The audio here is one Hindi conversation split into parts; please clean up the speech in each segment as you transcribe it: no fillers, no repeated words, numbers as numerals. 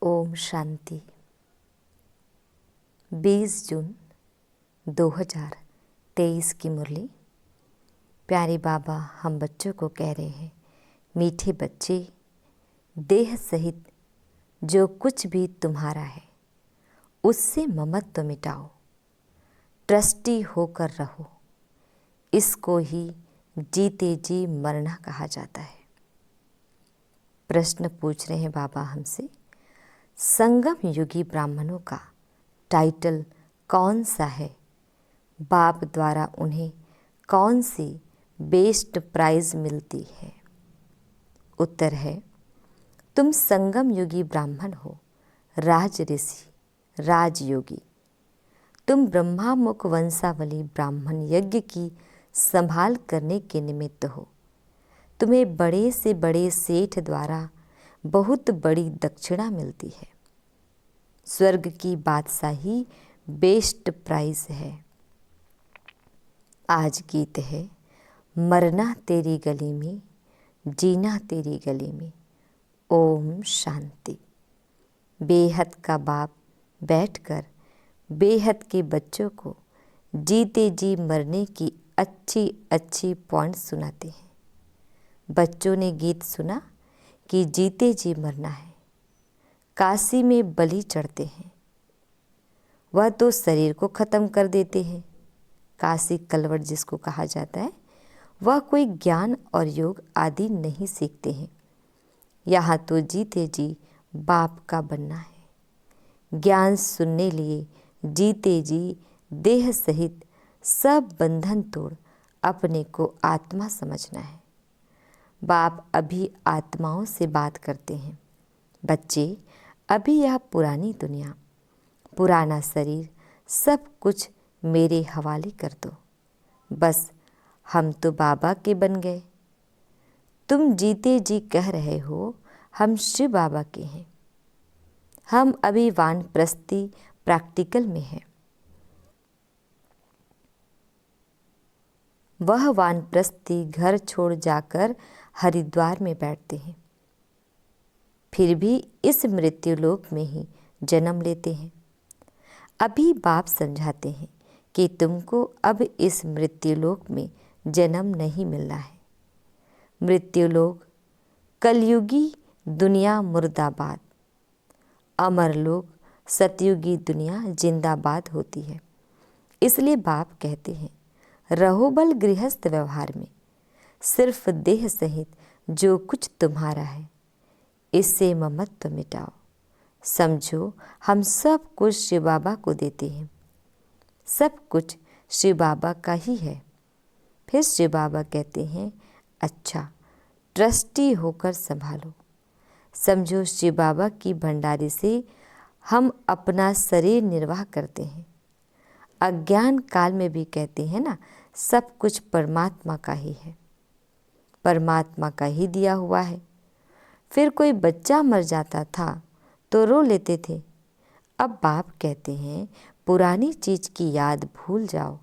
ओम शांति। 20 जून 2023 की मुरली। प्यारे बाबा हम बच्चों को कह रहे हैं, मीठे बच्चे, देह सहित जो कुछ भी तुम्हारा है उससे ममत्व मिटाओ, ट्रस्टी होकर रहो। इसको ही जीते जी मरना कहा जाता है। प्रश्न पूछ रहे हैं बाबा हमसे, संगम युगी ब्राह्मणों का टाइटल कौन सा है? बाप द्वारा उन्हें कौन सी बेस्ट प्राइज मिलती है? उत्तर है, तुम संगम युगी ब्राह्मण हो, राज ऋषि, राजयोगी। तुम ब्रह्मामुख वंशावली ब्राह्मण यज्ञ की संभाल करने के निमित्त हो। तुम्हें बड़े से बड़े सेठ द्वारा बहुत बड़ी दक्षिणा मिलती है। स्वर्ग की बादशाही बेस्ट प्राइज है। आज गीत है, मरना तेरी गली में, जीना तेरी गली में। ओम शांति। बेहद का बाप बैठकर बेहद के बच्चों को जीते जी मरने की अच्छी अच्छी पॉइंट सुनाते हैं। बच्चों ने गीत सुना कि जीते जी मरना है। काशी में बलि चढ़ते हैं, वह तो शरीर को ख़त्म कर देते हैं। काशी कलवट जिसको कहा जाता है, वह कोई ज्ञान और योग आदि नहीं सीखते हैं। यहाँ तो जीते जी बाप का बनना है। ज्ञान सुनने लिए जीते जी देह सहित सब बंधन तोड़ अपने को आत्मा समझना है। बाप अभी आत्माओं से बात करते हैं। बच्चे, अभी यह पुरानी दुनिया, पुराना शरीर, सब कुछ मेरे हवाले कर दो। बस हम तो बाबा के बन गए। तुम जीते जी कह रहे हो हम शिव बाबा के हैं। हम अभी वानप्रस्थी प्रैक्टिकल में हैं। वह वानप्रस्थी घर छोड़ जाकर हरिद्वार में बैठते हैं, फिर भी इस मृत्युलोक में ही जन्म लेते हैं। अभी बाप समझाते हैं कि तुमको अब इस मृत्युलोक में जन्म नहीं मिलना है। मृत्युलोक कलयुगी दुनिया मुर्दाबाद, अमरलोक सतयुगी दुनिया जिंदाबाद होती है। इसलिए बाप कहते हैं, रहो बल गृहस्थ व्यवहार में, सिर्फ देह सहित जो कुछ तुम्हारा है इससे ममत्व मिटाओ। समझो हम सब कुछ शिव बाबा को देते हैं। सब कुछ शिव बाबा का ही है। फिर शिव बाबा कहते हैं, अच्छा ट्रस्टी होकर संभालो। समझो शिव बाबा की भंडारी से हम अपना शरीर निर्वाह करते हैं। अज्ञान काल में भी कहते हैं ना, सब कुछ परमात्मा का ही है, परमात्मा का ही दिया हुआ है। फिर कोई बच्चा मर जाता था तो रो लेते थे। अब बाप कहते हैं, पुरानी चीज़ की याद भूल जाओ,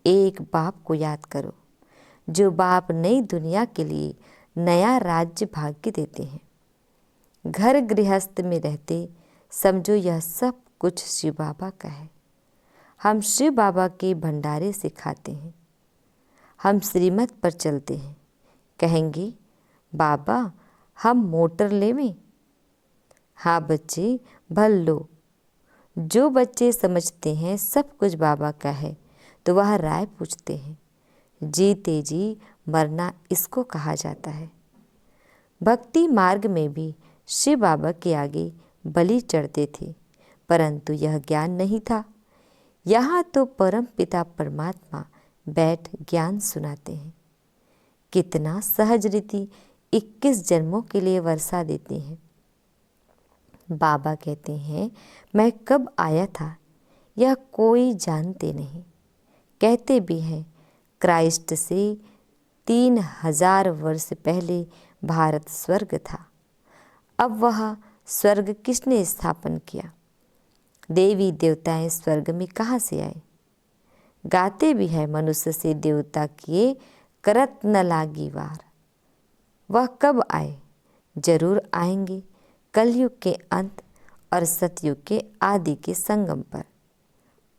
एक बाप को याद करो, जो बाप नई दुनिया के लिए नया राज्य भाग्य देते हैं। घर गृहस्थ में रहते समझो यह सब कुछ शिव बाबा का है। हम शिव बाबा के भंडारे से खाते हैं। हम श्रीमत पर चलते हैं। कहेंगे, बाबा हम मोटर लेवें? हाँ बच्चे, भल लो। जो बच्चे समझते हैं सब कुछ बाबा का है तो वह राय पूछते हैं। जीते जी मरना इसको कहा जाता है। भक्ति मार्ग में भी शिव बाबा के आगे बलि चढ़ते थे, परंतु यह ज्ञान नहीं था। यहाँ तो परम पिता परमात्मा बैठ ज्ञान सुनाते हैं। कितना सहज रीति 21 जन्मों के लिए वर्षा देते हैं। बाबा कहते हैं, मैं कब आया था यह कोई जानते नहीं। कहते भी हैं, क्राइस्ट से 3000 वर्ष पहले भारत स्वर्ग था। अब वह स्वर्ग किसने स्थापन किया? देवी देवताएं स्वर्ग में कहाँ से आए? गाते भी है, मनुष्य से देवता किए करत न लागी वार। वह कब आए? जरूर आएंगे कलयुग के अंत और सतयुग के आदि के संगम पर।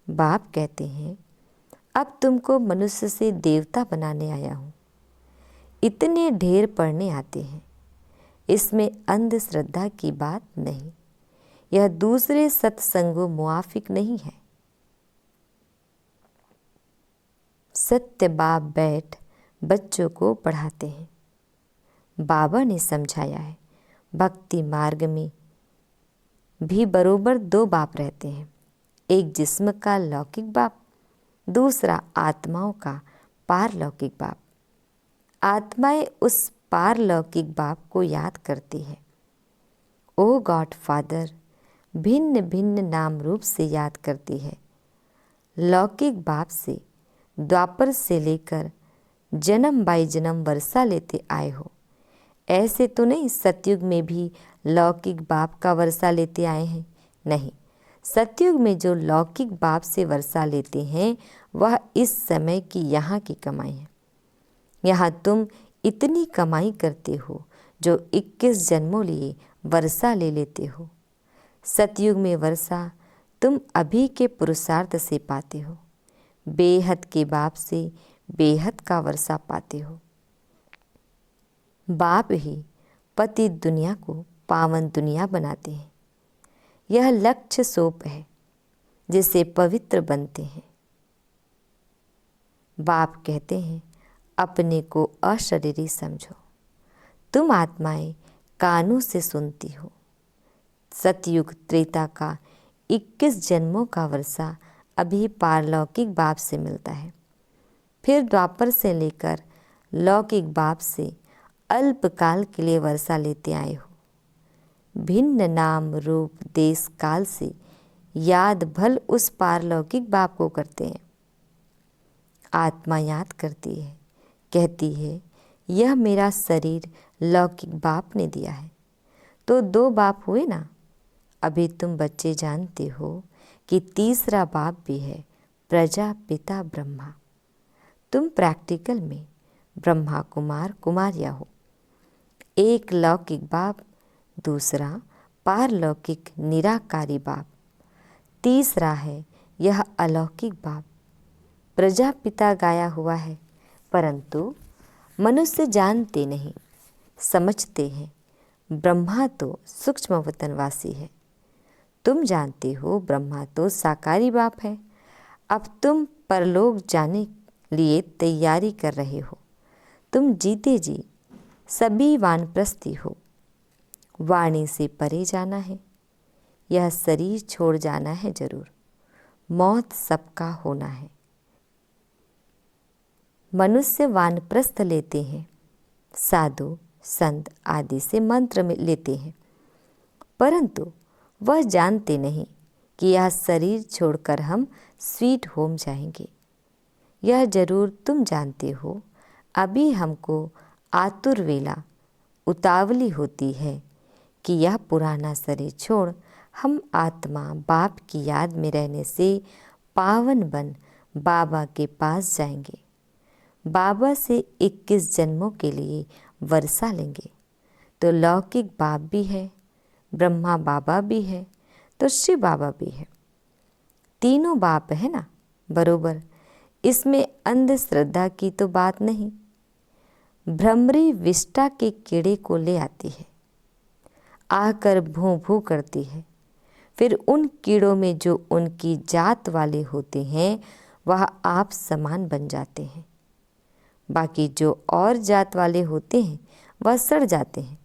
बाप कहते हैं, अब तुमको मनुष्य से देवता बनाने आया हूँ। इतने ढेर पढ़ने आते हैं, इसमें अंधश्रद्धा की बात नहीं। यह दूसरे सत्संगों मुआफिक नहीं है। सत्य बाप बैठ बच्चों को पढ़ाते हैं। बाबा ने समझाया है, भक्ति मार्ग में भी बरोबर दो बाप रहते हैं, एक जिस्म का लौकिक बाप, दूसरा आत्माओं का पारलौकिक बाप। आत्माएं उस पारलौकिक बाप को याद करती है। ओ गॉड फादर भिन्न भिन्न नाम रूप से याद करती है। लौकिक बाप से द्वापर से लेकर जन्म बाई जन्म वर्षा लेते आए हो। ऐसे तो नहीं सतयुग में भी लौकिक बाप का वर्षा लेते आए हैं। नहीं, सतयुग में जो लौकिक बाप से वर्षा लेते हैं वह इस समय की यहाँ की कमाई है। यहाँ तुम इतनी कमाई करते हो जो 21 जन्मों लिए वर्षा ले लेते हो। सतयुग में वर्षा तुम अभी के पुरुषार्थ से पाते हो। बेहद के बाप से बेहद का वर्षा पाते हो। बाप ही पतित दुनिया को पावन दुनिया बनाते हैं। यह लक्ष्य सोप है जिससे पवित्र बनते हैं। बाप कहते हैं, अपने को अशरीरी समझो। तुम आत्माएं कानों से सुनती हो। सतयुग त्रेता का 21 जन्मों का वर्षा अभी पारलौकिक बाप से मिलता है। फिर द्वापर से लेकर लौकिक बाप से अल्पकाल के लिए वर्षा लेते आए हो। भिन्न नाम रूप देश काल से याद भल उस पारलौकिक बाप को करते हैं। आत्मा याद करती है, कहती है, यह मेरा शरीर लौकिक बाप ने दिया है। तो दो बाप हुए ना। अभी तुम बच्चे जानते हो कि तीसरा बाप भी है, प्रजापिता ब्रह्मा। तुम प्रैक्टिकल में ब्रह्मा कुमार कुमारिया हो। एक लौकिक बाप, दूसरा पारलौकिक निराकारी बाप, तीसरा है यह अलौकिक बाप। प्रजापिता गाया हुआ है, परंतु मनुष्य जानते नहीं, समझते हैं ब्रह्मा तो सूक्ष्म वतनवासी है। तुम जानते हो ब्रह्मा तो साकारी बाप है। अब तुम परलोक जाने लिए तैयारी कर रहे हो। तुम जीते जी सभी वानप्रस्थी हो। वाणी से परे जाना है। यह शरीर छोड़ जाना है जरूर। मौत सबका होना है। मनुष्य वानप्रस्थ लेते हैं, साधु संत आदि से मंत्र में लेते हैं, परंतु वह जानते नहीं कि यह शरीर छोड़कर हम स्वीट होम जाएंगे। यह जरूर तुम जानते हो। अभी हमको आतुर वेला उतावली होती है कि यह पुराना शरीर छोड़ हम आत्मा बाप की याद में रहने से पावन बन बाबा के पास जाएंगे। बाबा से 21 जन्मों के लिए वर्षा लेंगे। तो लौकिक बाप भी है, ब्रह्मा बाबा भी है, तो शिव बाबा भी है। तीनों बाप है ना बरोबर। इसमें अंधश्रद्धा की तो बात नहीं। भ्रमरी विष्टा के कीड़े को ले आती है, आकर भूं भूं करती है। फिर उन कीड़ों में जो उनकी जात वाले होते हैं वह आप समान बन जाते हैं। बाकी जो और जात वाले होते हैं वह सड़ जाते हैं।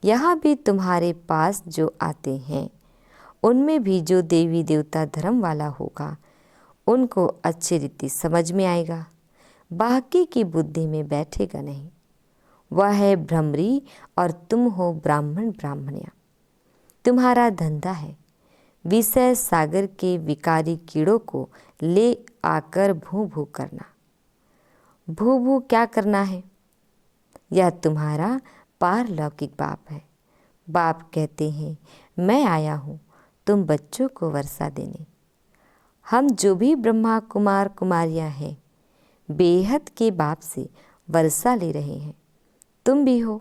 यहाँ भी तुम्हारे पास जो आते हैं उनमें भी जो देवी देवता धर्म वाला होगा उनको अच्छी रीति समझ में आएगा, बाकी की बुद्धि में बैठेगा नहीं। वह है भ्रमरी और तुम हो ब्राह्मण ब्राह्मणिया। तुम्हारा धंधा है विषय सागर के विकारी कीड़ों को ले आकर भू भू करना। भू भू क्या करना है? यह तुम्हारा पारलौकिक बाप है। बाप कहते हैं, मैं आया हूँ तुम बच्चों को वर्षा देने। हम जो भी ब्रह्मा कुमार कुमारियाँ हैं बेहद के बाप से वर्षा ले रहे हैं। तुम भी हो।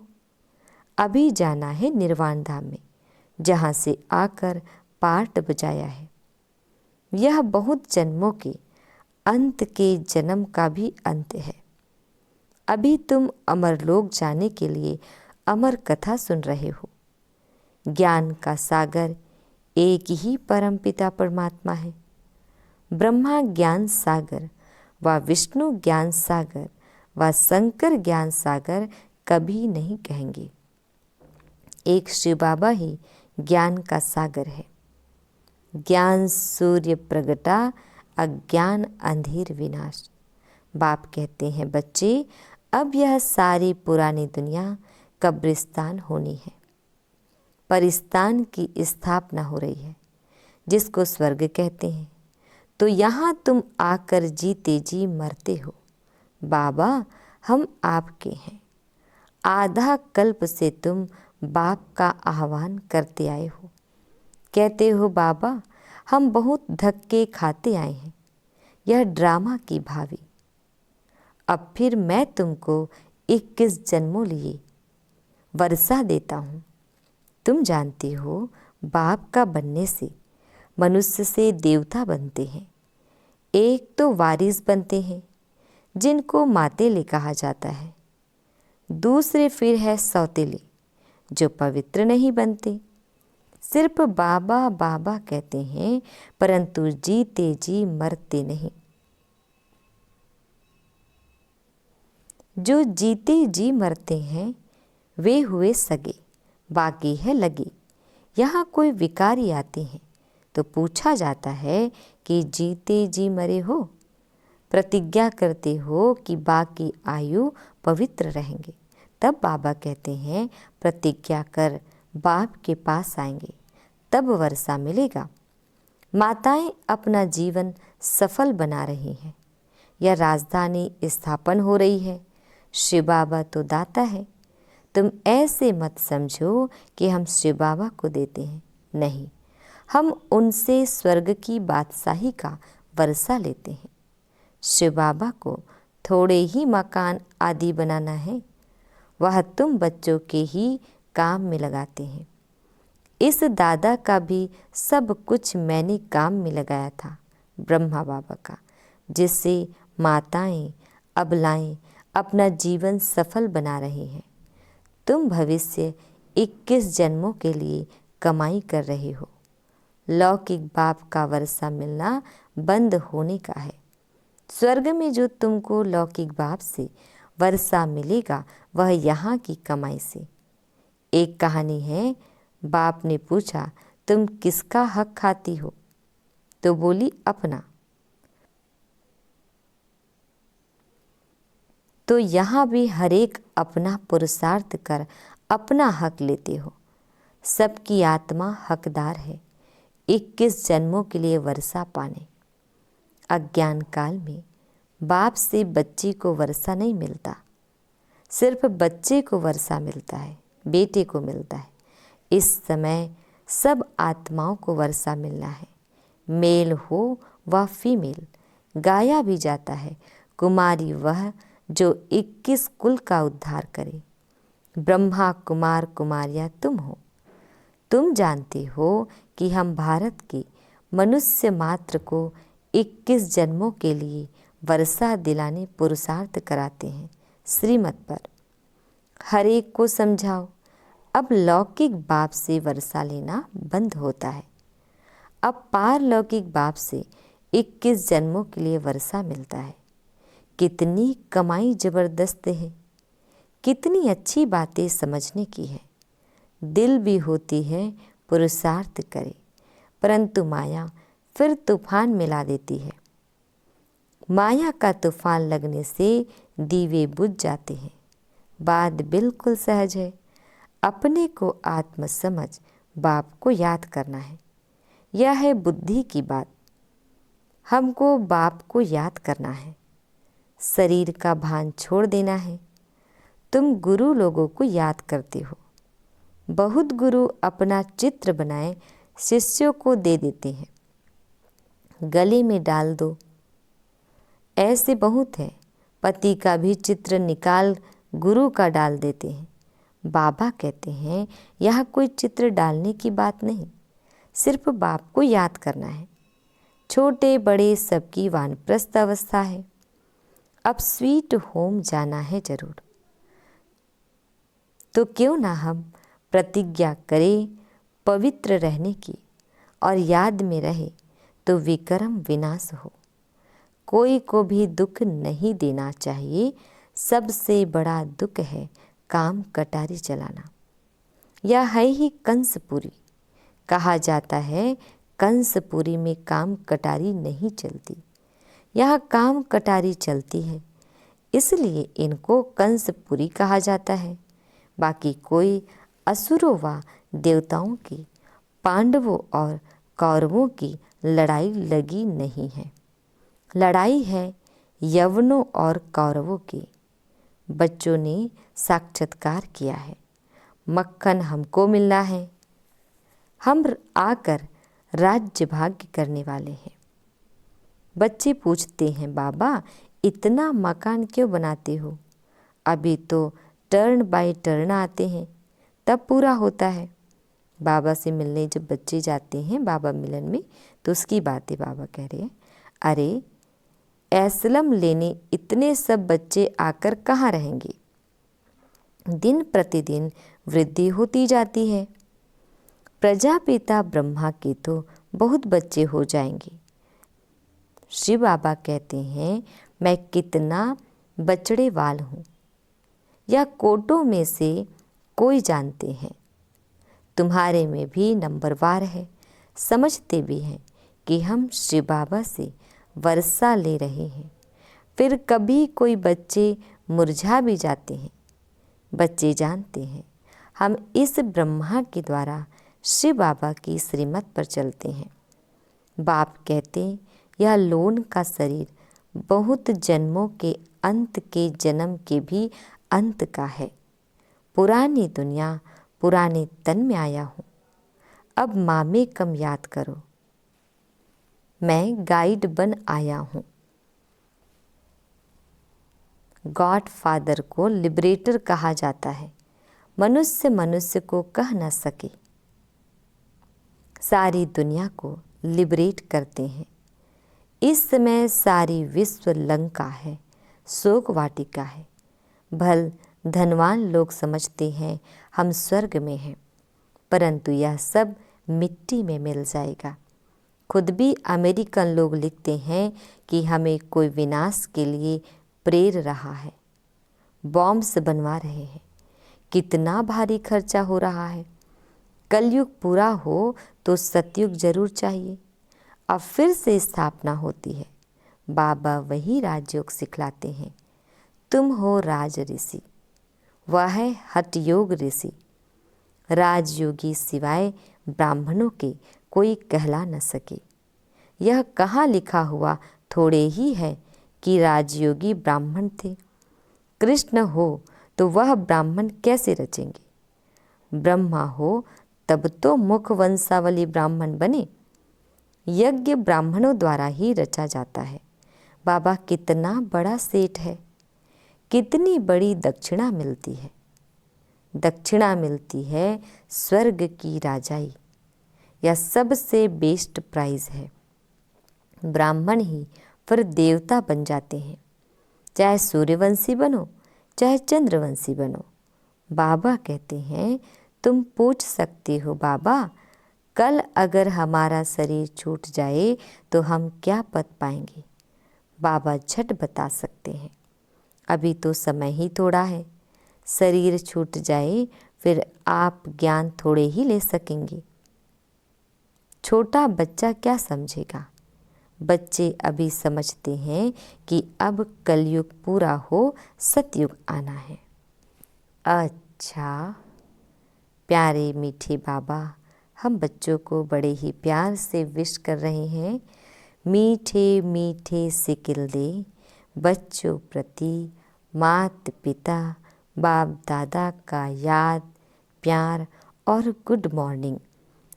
अभी जाना है निर्वाण धाम में। जहाँ से आकर पार्ट बजाया है। यह बहुत जन्मों के अंत के जन्म का भी अंत है। अभी तुम अमरलोक जाने के लिए अमर कथा सुन रहे हो। ज्ञान का सागर एक ही परमपिता परमात्मा है। ब्रह्मा ज्ञान सागर व विष्णु ज्ञान सागर व शंकर ज्ञान सागर कभी नहीं कहेंगे। एक शिव बाबा ही ज्ञान का सागर है। ज्ञान सूर्य प्रगटा, अज्ञान अंधेर विनाश। बाप कहते हैं, बच्चे अब यह सारी पुरानी दुनिया कब्रिस्तान होनी है। परिस्तान की स्थापना हो रही है, जिसको स्वर्ग कहते हैं। तो यहाँ तुम आकर जीते जी मरते हो। बाबा हम आपके हैं। आधा कल्प से तुम बाप का आह्वान करते आए हो। कहते हो बाबा हम बहुत धक्के खाते आए हैं, यह ड्रामा की भावी। अब फिर मैं तुमको 21 जन्मों लिए वर्षा देता हूँ। तुम जानते हो बाप का बनने से मनुष्य से देवता बनते हैं। एक तो वारिस बनते हैं, जिनको मातेले कहा जाता है। दूसरे फिर है सौतेले, जो पवित्र नहीं बनते, सिर्फ बाबा बाबा कहते हैं, परंतु जीते जी मरते नहीं। जो जीते जी मरते हैं वे हुए सगे, बाकी है लगे। यहाँ कोई विकारी आते हैं तो पूछा जाता है कि जीते जी मरे हो? प्रतिज्ञा करते हो कि बाकी आयु पवित्र रहेंगे। तब बाबा कहते हैं प्रतिज्ञा कर, बाप के पास आएंगे, तब वर्षा मिलेगा। माताएं अपना जीवन सफल बना रही हैं। यह राजधानी स्थापन हो रही है। शिव बाबा तो दाता है। तुम ऐसे मत समझो कि हम शिव बाबा को देते हैं। नहीं, हम उनसे स्वर्ग की बादशाही का वर्षा लेते हैं। शिव बाबा को थोड़े ही मकान आदि बनाना है, वह तुम बच्चों के ही काम में लगाते हैं। इस दादा का भी सब कुछ मैंने काम में लगाया था, ब्रह्मा बाबा का, जिससे माताएं अबलाएं अपना जीवन सफल बना रही हैं। तुम भविष्य 21 जन्मों के लिए कमाई कर रहे हो। लौकिक बाप का वर्षा मिलना बंद होने का है। स्वर्ग में जो तुमको लौकिक बाप से वर्षा मिलेगा वह यहाँ की कमाई से। एक कहानी है, बाप ने पूछा तुम किसका हक खाती हो? तो बोली अपना। तो यहाँ भी हर एक अपना पुरुषार्थ कर अपना हक लेते हो। सबकी आत्मा हकदार है 21 जन्मों के लिए वर्षा पाने। अज्ञान काल में बाप से बच्चे को वर्षा नहीं मिलता, सिर्फ बच्चे को वर्षा मिलता है, बेटे को मिलता है। इस समय सब आत्माओं को वर्षा मिलना है, मेल हो व फीमेल। गाया भी जाता है, कुमारी वह जो 21 कुल का उद्धार करे। ब्रह्मा कुमार कुमारियाँ तुम हो। तुम जानते हो कि हम भारत के मनुष्य मात्र को 21 जन्मों के लिए वर्षा दिलाने पुरुषार्थ कराते हैं। श्रीमत पर हर एक को समझाओ। अब लौकिक बाप से वर्षा लेना बंद होता है। अब पारलौकिक बाप से 21 जन्मों के लिए वर्षा मिलता है। कितनी कमाई जबरदस्त है, कितनी अच्छी बातें समझने की है। दिल भी होती है पुरुषार्थ करे, परंतु माया फिर तूफान मिला देती है। माया का तूफान लगने से दीवे बुझ जाते हैं। बात बिल्कुल सहज है। अपने को आत्म समझ बाप को याद करना है। यह है बुद्धि की बात। हमको बाप को याद करना है। शरीर का भान छोड़ देना है। तुम गुरु लोगों को याद करते हो। बहुत गुरु अपना चित्र बनाए शिष्यों को दे देते हैं, गले में डाल दो। ऐसे बहुत है। पति का भी चित्र निकाल गुरु का डाल देते हैं। बाबा कहते हैं यह कोई चित्र डालने की बात नहीं, सिर्फ बाप को याद करना है। छोटे बड़े सबकी वानप्रस्थ अवस्था है। अब स्वीट होम जाना है जरूर, तो क्यों ना हम प्रतिज्ञा करें पवित्र रहने की, और याद में रहे तो विक्रम विनाश हो। कोई को भी दुख नहीं देना चाहिए। सबसे बड़ा दुख है काम कटारी चलाना। यह है ही कंसपुरी। कहा जाता है कंसपुरी में काम कटारी नहीं चलती, यह काम कटारी चलती है, इसलिए इनको कंसपुरी कहा जाता है। बाकी कोई असुरों व देवताओं की, पांडवों और कौरवों की लड़ाई लगी नहीं है। लड़ाई है यवनों और कौरवों की। बच्चों ने साक्षात्कार किया है, मक्खन हमको मिलना है, हम आकर राज्य भाग्य करने वाले हैं। बच्चे पूछते हैं बाबा इतना मकान क्यों बनाते हो? अभी तो टर्न बाय टर्न आते हैं, तब पूरा होता है। बाबा से मिलने जब बच्चे जाते हैं बाबा मिलन में, तो उसकी बातें बाबा कह रहे हैं, अरे एसलम लेने इतने सब बच्चे आकर कहाँ रहेंगे? दिन प्रतिदिन वृद्धि होती जाती है। प्रजापिता ब्रह्मा के तो बहुत बच्चे हो जाएंगे। शिव बाबा कहते हैं मैं कितना बचड़े वाल हूँ, या कोटों में से कोई जानते हैं। तुम्हारे में भी नंबरवार है। समझते भी हैं कि हम शिव बाबा से वर्षा ले रहे हैं। फिर कभी कोई बच्चे मुरझा भी जाते हैं। बच्चे जानते हैं हम इस ब्रह्मा के द्वारा शिव बाबा की श्रीमत पर चलते हैं। बाप कहते यह लोन का शरीर बहुत जन्मों के अंत के जन्म के भी अंत का है। पुरानी दुनिया पुराने तन में आया हूँ। अब मामे कम याद करो, मैं गाइड बन आया हूँ। गॉड फादर को लिबरेटर कहा जाता है। मनुष्य मनुष्य को कह न सके। सारी दुनिया को लिबरेट करते हैं। इस समय सारी विश्व लंका है, शोक वाटिका है। भल धनवान लोग समझते हैं हम स्वर्ग में हैं, परंतु यह सब मिट्टी में मिल जाएगा। खुद भी अमेरिकन लोग लिखते हैं कि हमें कोई विनाश के लिए प्रेर रहा है, बॉम्ब्स बनवा रहे हैं। कितना भारी खर्चा हो रहा है। कलयुग पूरा हो तो सतयुग जरूर चाहिए। अब फिर से स्थापना होती है। बाबा वही राजयोग सिखलाते हैं। तुम हो राज ऋषि, वह है हठ योग ऋषि। राजयोगी सिवाय ब्राह्मणों के कोई कहला न सके। यह कहाँ लिखा हुआ थोड़े ही है कि राजयोगी ब्राह्मण थे। कृष्ण हो तो वह ब्राह्मण कैसे रचेंगे? ब्रह्मा हो तब तो मुख वंशावली ब्राह्मण बने। यज्ञ ब्राह्मणों द्वारा ही रचा जाता है। बाबा कितना बड़ा सेठ है, कितनी बड़ी दक्षिणा मिलती है। दक्षिणा मिलती है स्वर्ग की राजाई, यह सबसे बेस्ट प्राइज है। ब्राह्मण ही फिर देवता बन जाते हैं। चाहे सूर्यवंशी बनो, चाहे चंद्रवंशी बनो। बाबा कहते हैं तुम पूछ सकते हो बाबा कल अगर हमारा शरीर छूट जाए तो हम क्या पद पाएंगे? बाबा झट बता सकते हैं। अभी तो समय ही थोड़ा है। शरीर छूट जाए फिर आप ज्ञान थोड़े ही ले सकेंगे। छोटा बच्चा क्या समझेगा? बच्चे अभी समझते हैं कि अब कलयुग पूरा हो, सतयुग आना है। अच्छा प्यारे मीठे बाबा, हम बच्चों को बड़े ही प्यार से विश कर रहे हैं। मीठे मीठे सिकिल दे बच्चों प्रति माता पिता बाप दादा का याद प्यार और गुड मॉर्निंग।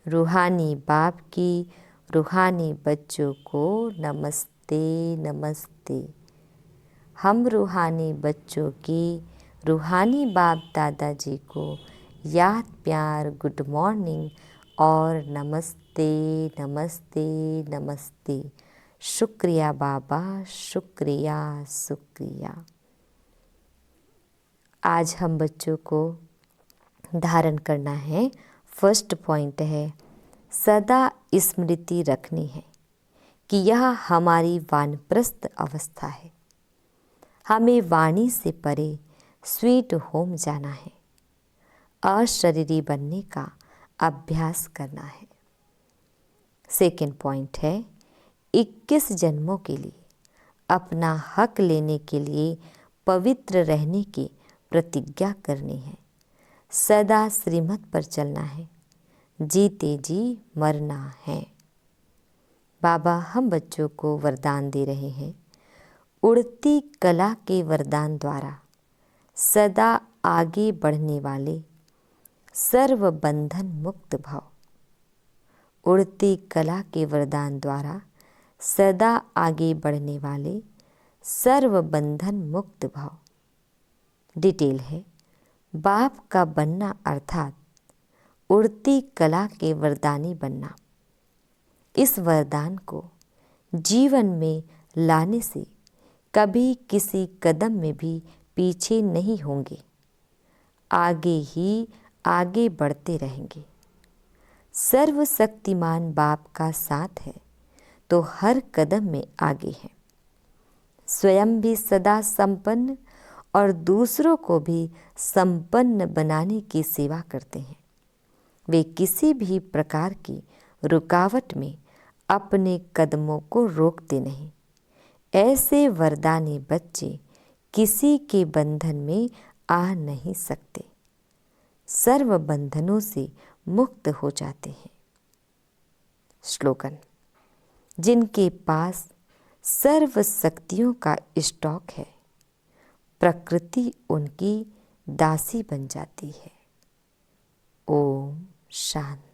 रूहानी बाप की रूहानी बच्चों को नमस्ते नमस्ते। हम रूहानी बच्चों की रूहानी बाप दादाजी को याद, प्यार, गुड मॉर्निंग और नमस्ते नमस्ते नमस्ते। शुक्रिया बाबा, शुक्रिया शुक्रिया। आज हम बच्चों को धारण करना है। फर्स्ट पॉइंट है सदा स्मृति रखनी है कि यह हमारी वानप्रस्थ अवस्था है। हमें वाणी से परे स्वीट होम जाना है, अशरीरी बनने का अभ्यास करना है। सेकेंड पॉइंट है 21 जन्मों के लिए अपना हक लेने के लिए पवित्र रहने की प्रतिज्ञा करनी है। सदा श्रीमत पर चलना है, जीते जी मरना है। बाबा हम बच्चों को वरदान दे रहे हैं। उड़ती कला के वरदान द्वारा सदा आगे बढ़ने वाले सर्व बंधन मुक्त भव। उड़ती कला के वरदान द्वारा सदा आगे बढ़ने वाले सर्व बंधन मुक्त भव। डिटेल है बाप का बनना अर्थात उड़ती कला के वरदानी बनना। इस वरदान को जीवन में लाने से कभी किसी कदम में भी पीछे नहीं होंगे, आगे ही आगे बढ़ते रहेंगे। सर्वशक्तिमान बाप का साथ है तो हर कदम में आगे हैं। स्वयं भी सदा संपन्न और दूसरों को भी संपन्न बनाने की सेवा करते हैं। वे किसी भी प्रकार की रुकावट में अपने कदमों को रोकते नहीं। ऐसे वरदानी बच्चे किसी के बंधन में आ नहीं सकते, सर्व बंधनों से मुक्त हो जाते हैं। स्लोगन, जिनके पास सर्व शक्तियों का स्टॉक है, प्रकृति उनकी दासी बन जाती है। ओम शांति।